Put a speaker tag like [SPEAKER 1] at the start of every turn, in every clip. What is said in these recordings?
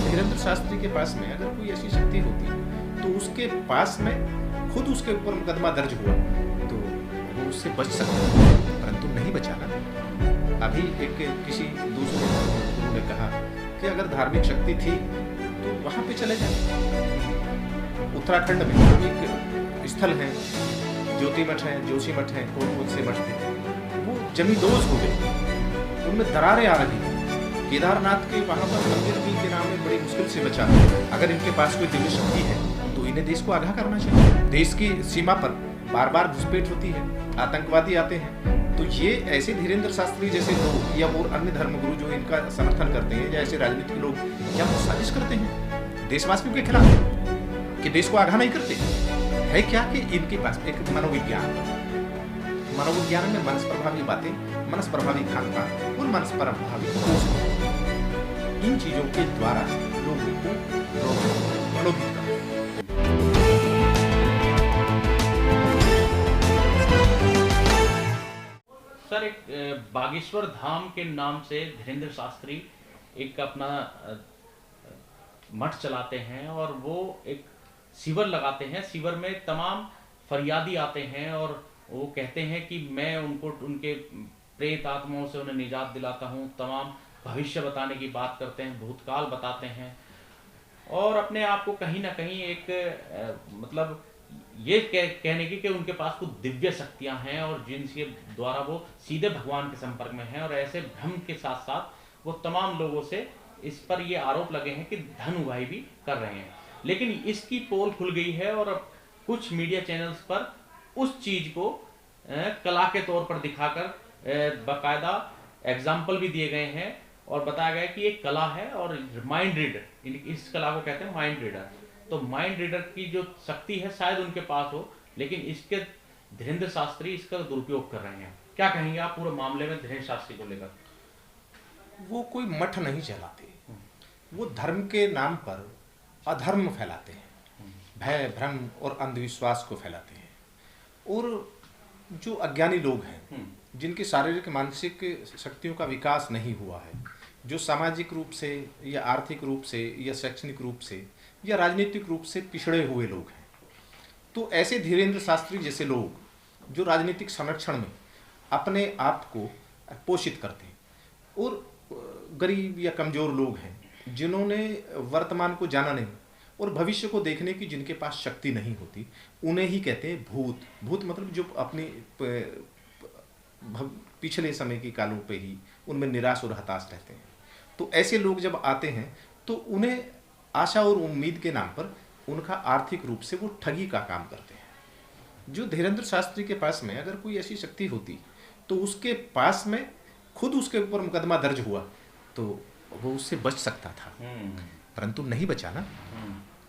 [SPEAKER 1] धीरेन्द्र शास्त्री के पास में अगर कोई ऐसी शक्ति होती तो उसके पास में खुद उसके ऊपर मुकदमा दर्ज हुआ तो वो उससे बच सकता, परंतु नहीं बचा ना। अभी एक किसी दूसरे गुरु ने कहा कि अगर धार्मिक शक्ति थी तो वहां पे चले जाए। उत्तराखंड में धार्मिक स्थल हैं, ज्योति मठ है, जोशी मठ है, कौन से मठ थे, वो जमींदोज हो गए, उनमें दरारें आ रही हैं। केदारनाथ के वहां पर मंदिर भी के नाम में बड़ी मुश्किल से बचा है। अगर इनके पास कोई दिव्य शक्ति है तो इन्हें देश को आगाह करना चाहिए। देश की सीमा पर बार बार घुसपैठ होती है, आतंकवादी आते हैं, तो ये ऐसे धीरेन्द्र शास्त्री जैसे लोग या और अन्य धर्मगुरु जो इनका समर्थन करते हैं या ऐसे राजनीतिक लोग क्या वो साजिश करते हैं देशवासियों के खिलाफ कि देश को आगाह नहीं करते है क्या कि इनके पास एक मनोविज्ञान में मनस प्रभावी बातें, मनस प्रभावी खान पान और मनस प्रभावी इन चीजों के द्वारा लोगों को प्रलोभित करते हैं।
[SPEAKER 2] सर, एक बागेश्वर धाम के नाम से धीरेन्द्र शास्त्री एक अपना मठ चलाते हैं और वो एक शिविर लगाते हैं। शिविर में तमाम फरियादी आते हैं और वो कहते हैं कि मैं उनको उनके प्रेत आत्माओं से उन्हें निजात दिलाता हूँ। तमाम भविष्य बताने की बात करते हैं, भूतकाल बताते हैं और अपने आप को कहीं ना कहीं एक मतलब ये कहने की कि उनके पास कुछ दिव्य शक्तियां हैं और जिनके द्वारा वो सीधे भगवान के संपर्क में हैं। और ऐसे भ्रम के साथ साथ वो तमाम लोगों से इस पर ये आरोप लगे हैं कि धन उगाही भी कर रहे हैं। लेकिन इसकी पोल खुल गई है और अब कुछ मीडिया चैनल्स पर उस चीज को कला के तौर पर दिखाकर बाकायदा एग्जाम्पल भी दिए गए हैं और बताया गया कि एक कला है और माइंड रीडर, इस कला को कहते हैं माइंड रीडर। तो माइंड रीडर की जो शक्ति है शायद उनके पास हो, लेकिन इसके धीरेन्द्र शास्त्री इसका दुरुपयोग कर रहे हैं। क्या कहेंगे आप पूरे मामले में धीरेन्द्र शास्त्री को लेकर?
[SPEAKER 1] वो कोई मठ नहीं चलाते, वो धर्म के नाम पर अधर्म फैलाते हैं, भय भ्रम और अंधविश्वास को फैलाते हैं। और जो अज्ञानी लोग हैं जिनकी शारीरिक मानसिक शक्तियों का विकास नहीं हुआ है, जो सामाजिक रूप से या आर्थिक रूप से या शैक्षणिक रूप से या राजनीतिक रूप से पिछड़े हुए लोग हैं, तो ऐसे धीरेन्द्र शास्त्री जैसे लोग जो राजनीतिक संरक्षण में अपने आप को पोषित करते हैं और गरीब या कमजोर लोग हैं जिन्होंने वर्तमान को जाना नहीं और भविष्य को देखने की जिनके पास शक्ति नहीं होती, उन्हें ही कहते हैं भूत। भूत मतलब जो अपने पिछले समय की कालों पे ही उनमें निराश और हताश रहते हैं। तो ऐसे लोग जब आते हैं तो उन्हें आशा और उम्मीद के नाम पर उनका आर्थिक रूप से वो ठगी का काम करते हैं। जो धीरेन्द्र शास्त्री के पास में अगर कोई ऐसी शक्ति होती तो उसके पास में खुद उसके ऊपर मुकदमा दर्ज हुआ तो वो उससे बच सकता था, परंतु नहीं बचा ना।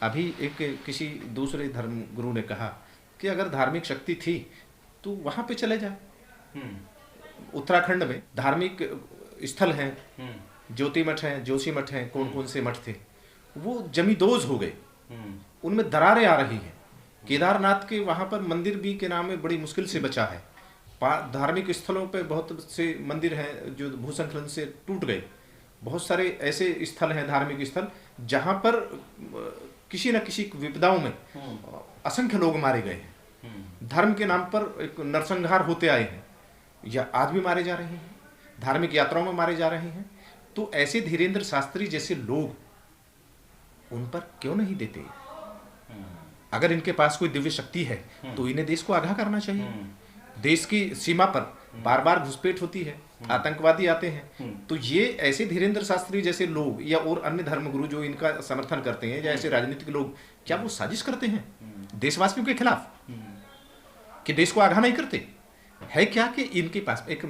[SPEAKER 1] अभी एक किसी दूसरे धर्म गुरु ने कहा कि अगर धार्मिक शक्ति थी तो वहां पे चले जाए। उत्तराखंड में धार्मिक स्थल हैं, ज्योति मठ है, जोशी मठ है, कौन से मठ थे, वो जमींदोज हो गए, उनमें दरारें आ रही हैं। केदारनाथ के वहां पर मंदिर भी के नाम में बड़ी मुश्किल से बचा है। धार्मिक स्थलों पे बहुत से मंदिर हैं जो भूस्खलन से टूट गए। बहुत सारे ऐसे स्थल हैं, धार्मिक स्थल, जहां पर किसी न किसी विपदाओं में असंख्य लोग मारे गए हैं। धर्म के नाम पर एक नरसंहार होते आए हैं, या आज भी मारे जा रहे हैं, धार्मिक यात्राओं में मारे जा रहे हैं। तो ऐसे धीरेन्द्र शास्त्री जैसे लोग उन पर क्यों नहीं देते? अगर इनके पास कोई दिव्य शक्ति है तो इन्हें देश को आगाह करना चाहिए। देश की सीमा पर बार बार घुसपैठ होती है, आतंकवादी आते हैं, तो ये ऐसे धीरेन्द्र शास्त्री जैसे लोग या और अन्य धर्मगुरु जो इनका समर्थन करते हैं या ऐसे राजनीतिक लोग क्या वो साजिश करते हैं देशवासियों के खिलाफ कि देश को आगाह नहीं करते है क्या कि इनके पास एक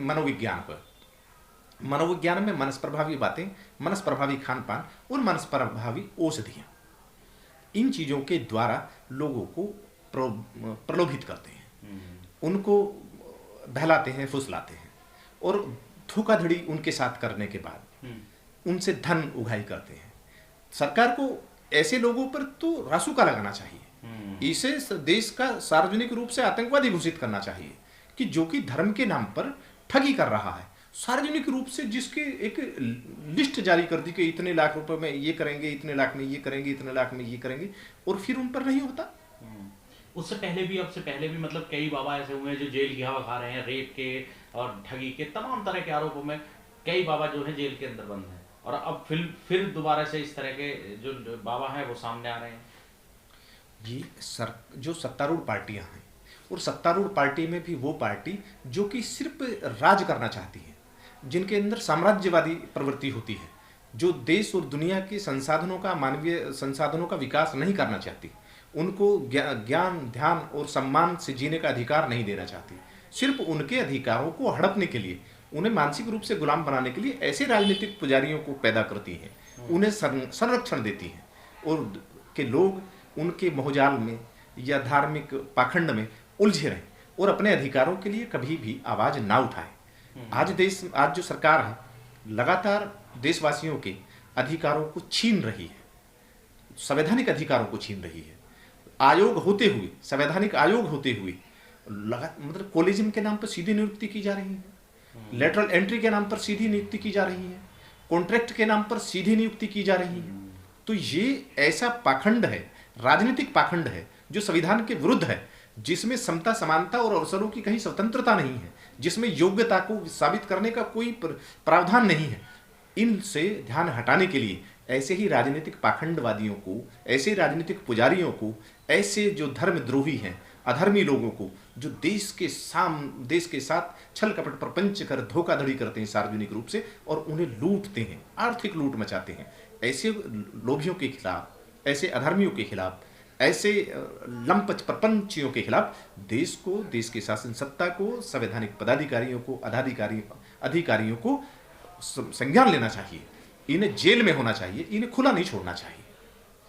[SPEAKER 1] मनोविज्ञान में मनस प्रभावी बातें, मनस प्रभावी खान पान और मनस प्रभावी औषधियां, इन चीजों के द्वारा लोगों को प्रलोभित करते हैं, उनको बहलाते हैं, फुसलाते हैं और धोखाधड़ी उनके साथ करने के बाद उनसे धन उगाही करते हैं। सरकार को ऐसे लोगों पर तो रासुका लगाना चाहिए, इसे देश का सार्वजनिक रूप से आतंकवादी घोषित करना चाहिए कि जो कि धर्म के नाम पर ठगी कर रहा है, सार्वजनिक रूप से जिसके एक लिस्ट जारी कर दी कि इतने लाख रुपए में ये करेंगे, इतने लाख में ये करेंगे, इतने लाख में ये करेंगे, और फिर उन पर नहीं होता।
[SPEAKER 2] उससे पहले भी, अब से पहले भी मतलब कई बाबा ऐसे हुए हैं जो जेल की हवा खा रहे हैं, रेप के और ठगी के तमाम तरह के आरोपों में कई बाबा जो है जेल के अंदर बंद हैं, और अब फिर दोबारा से इस तरह के जो बाबा हैं वो सामने आ रहे हैं।
[SPEAKER 1] ये जो सत्तारूढ़ पार्टियां हैं, और सत्तारूढ़ पार्टी में भी वो पार्टी जो कि सिर्फ राज करना चाहती है, जिनके अंदर साम्राज्यवादी प्रवृत्ति होती है, जो देश और दुनिया के संसाधनों का, मानवीय संसाधनों का विकास नहीं करना चाहती, उनको ज्ञान, ध्यान और सम्मान से जीने का अधिकार नहीं देना चाहती, सिर्फ उनके अधिकारों को हड़पने के लिए, उन्हें मानसिक रूप से गुलाम बनाने के लिए ऐसे राजनीतिक पुजारियों को पैदा करती हैं, उन्हें संरक्षण देती हैं, और कि लोग उनके मोहजाल में या धार्मिक पाखंड में उलझे रहें और अपने अधिकारों के लिए कभी भी आवाज ना उठाएं। आज जो सरकार है लगातार देशवासियों के अधिकारों को छीन रही है, संवैधानिक अधिकारों को छीन रही है। आयोग होते हुए, संवैधानिक आयोग होते हुए मतलब कोलिज्म के नाम पर सीधी नियुक्ति की जा रही है, लेटरल एंट्री के नाम पर सीधी नियुक्ति की जा रही है, कॉन्ट्रैक्ट के नाम पर सीधी नियुक्ति की जा रही है। तो ये ऐसा पाखंड है, राजनीतिक पाखंड है, जो संविधान के विरुद्ध है, जिसमें समता, समानता और अवसरों की कहीं स्वतंत्रता नहीं है, जिसमें योग्यता को साबित करने का कोई प्रावधान नहीं है। इनसे ध्यान हटाने के लिए ऐसे ही राजनीतिक पाखंडवादियों को, ऐसे राजनीतिक पुजारियों को, ऐसे जो धर्मद्रोही हैं, अधर्मी लोगों को, जो देश के साथ छल कपट प्रपंच कर धोखाधड़ी करते हैं सार्वजनिक रूप से, और उन्हें लूटते हैं, आर्थिक लूट मचाते हैं, ऐसे लोभियों के खिलाफ, ऐसे अधर्मियों के खिलाफ, ऐसे लंपट प्रपंचियों के खिलाफ देश को, देश के शासन सत्ता को, संवैधानिक पदाधिकारियों को, अधिकारियों को संज्ञान लेना चाहिए। इन्हें जेल में होना चाहिए, इन्हें खुला नहीं छोड़ना चाहिए।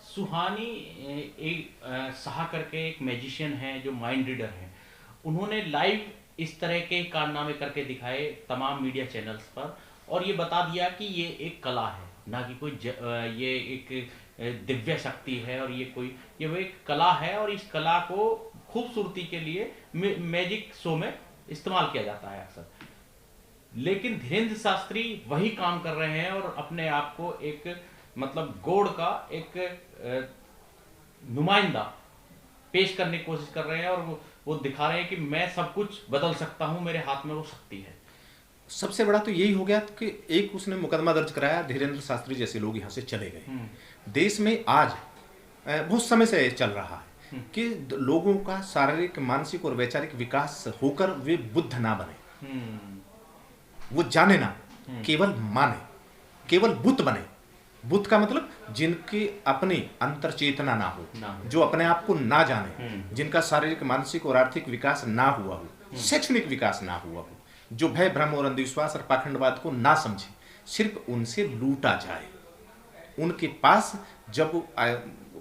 [SPEAKER 2] सुहानी एक साहा करके एक मैजिशियन है जो माइंड रीडर है, उन्होंने लाइव इस तरह के कारनामे करके दिखाए तमाम मीडिया चैनल्स पर, और ये बता दिया कि ये एक कला है, ना कि कोई ये एक दिव्य शक्ति है, और ये वो एक कला है, और इस कला को खूबसूरती के लिए मैजिक शो में इस्तेमाल किया जाता है अक्सर। लेकिन धीरेन्द्र शास्त्री वही काम कर रहे हैं और अपने आप को एक मतलब गॉड का एक नुमाइंदा पेश करने की कोशिश कर रहे हैं, और वो दिखा रहे हैं कि मैं सब कुछ बदल सकता हूं, मेरे हाथ में वो शक्ति है।
[SPEAKER 1] सबसे बड़ा तो यही हो गया कि एक उसने मुकदमा दर्ज कराया, धीरेन्द्र शास्त्री जैसे लोग यहाँ से चले गए। देश में आज बहुत समय से चल रहा है कि लोगों का शारीरिक, मानसिक और वैचारिक विकास होकर वे बुद्ध ना बने, वो जाने ना, केवल माने, केवल बुद्ध बने। बुद्ध का मतलब जिनके अपनी अंतर चेतना ना हो, जो अपने आप को ना जाने, जिनका शारीरिक, मानसिक और आर्थिक विकास ना हुआ हो, शैक्षणिक विकास ना हुआ हो, जो भय, भ्रम और अंधविश्वास और पाखंडवाद को ना समझे, सिर्फ उनसे लूटा जाए। उनके पास जब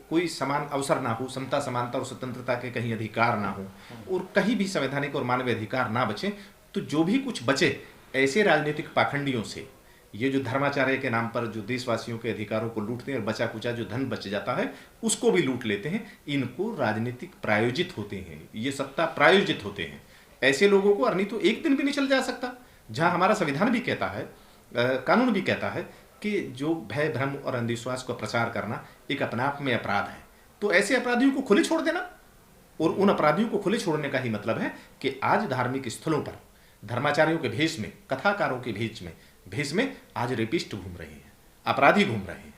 [SPEAKER 1] कोई समान अवसर ना हो, समता, समानता और स्वतंत्रता के कहीं अधिकार ना हो, और कहीं भी संवैधानिक और मानवीय अधिकार ना बचे, तो जो भी कुछ बचे ऐसे राजनीतिक पाखंडियों से, ये जो धर्माचार्य के नाम पर जो देशवासियों के अधिकारों को लूटते हैं और बचा कुचा जो धन बच जाता है उसको भी लूट लेते हैं। इनको राजनीतिक प्रायोजित होते हैं, ये सत्ता प्रायोजित होते हैं। ऐसे लोगों को, और नहीं तो एक दिन भी नहीं चल जा सकता, जहां हमारा संविधान भी कहता है, कानून भी कहता है कि जो भय, भ्रम और अंधविश्वास का प्रचार करना एक अपने आप में अपराध है। तो ऐसे अपराधियों को खुले छोड़ देना, और उन अपराधियों को खुले छोड़ने का ही मतलब है कि आज धार्मिक स्थलों पर धर्माचार्यों के भेष में, कथाकारों के भेष में आज रेपिस्ट घूम रहे हैं, अपराधी घूम रहे हैं।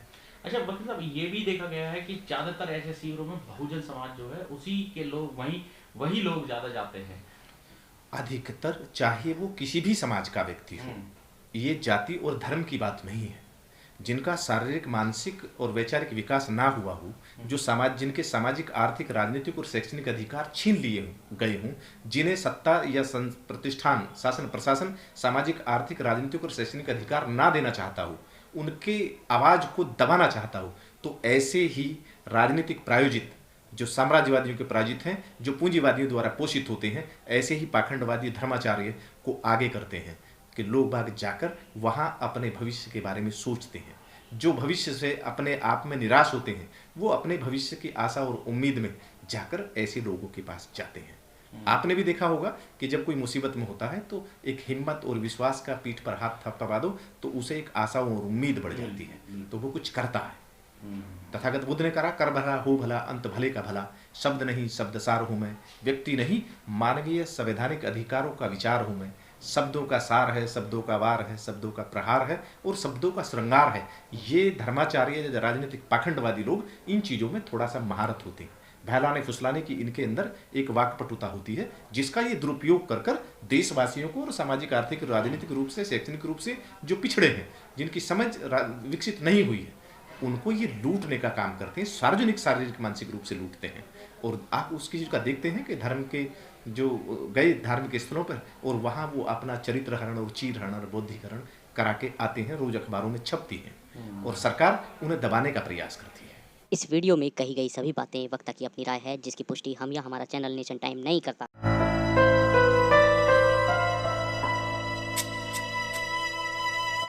[SPEAKER 2] अच्छा वकील साहब, ये भी देखा गया है कि ज्यादातर ऐसे शिविरों में बहुजन समाज जो है उसी के लोग, वही लोग ज्यादा जाते हैं
[SPEAKER 1] अधिकतर, चाहे वो किसी भी समाज का व्यक्ति हो। ये जाति और धर्म की बात नहीं है। जिनका शारीरिक, मानसिक और वैचारिक विकास ना हुआ हो, जो जिनके सामाजिक, आर्थिक, राजनीतिक और शैक्षणिक अधिकार छीन लिए गए हों, जिन्हें सत्ता या प्रतिष्ठान, शासन प्रशासन सामाजिक, आर्थिक, राजनीतिक और शैक्षणिक अधिकार ना देना चाहता हो, उनके आवाज को दबाना चाहता हो, तो ऐसे ही राजनीतिक प्रायोजित, जो साम्राज्यवादियों के प्रायोजित हैं, जो पूंजीवादियों द्वारा पोषित होते हैं, ऐसे ही पाखंडवादी धर्माचार्य को आगे करते हैं कि लोग बाग जाकर वहां अपने भविष्य के बारे में सोचते हैं। जो भविष्य से अपने आप में निराश होते हैं, वो अपने भविष्य की आशा और उम्मीद में जाकर ऐसे लोगों के पास जाते हैं। आपने भी देखा होगा कि जब कोई मुसीबत में होता है तो एक हिम्मत और विश्वास का पीठ पर हाथ थपथपा दो तो उसे एक आशा और उम्मीद बढ़ जाती है, तो वो कुछ करता है। तथागत बुद्ध ने कहा, कर भला हो भला अंत भले का भला, शब्द नहीं शब्दसार हूँ मैं, व्यक्ति नहीं मानवीय संवैधानिक अधिकारों का विचार हूँ मैं, शब्दों का सार है, शब्दों का वार है, शब्दों का प्रहार है और शब्दों का श्रृंगार है। ये धर्माचार्य राजनीतिक पाखंडवादी लोग इन चीज़ों में थोड़ा सा महारत होते हैं, बहलाने फुसलाने की इनके अंदर एक वाकपटुता होती है, जिसका ये दुरुपयोग कर कर देशवासियों को और सामाजिक आर्थिक राजनीतिक रूप से शैक्षणिक रूप से जो पिछड़े हैं, जिनकी समझ विकसित नहीं हुई है, उनको ये लूटने का काम करते हैं, सार्वजनिक शारीरिक मानसिक रूप से लूटते हैं। और आप उसकी चीज़ का देखते हैं कि धर्म के जो गए धार्मिक स्थलों पर और वहाँ वो अपना चरित्र हरण और चीर हरण और बौद्धिकरण करा के आते हैं, रोज अखबारों में छपती हैं और सरकार उन्हें दबाने का प्रयास करती है।
[SPEAKER 3] इस वीडियो में कही गई सभी बातें वक्ता की अपनी राय है, जिसकी पुष्टि हम या हमारा चैनल नेशन टाइम नहीं करता।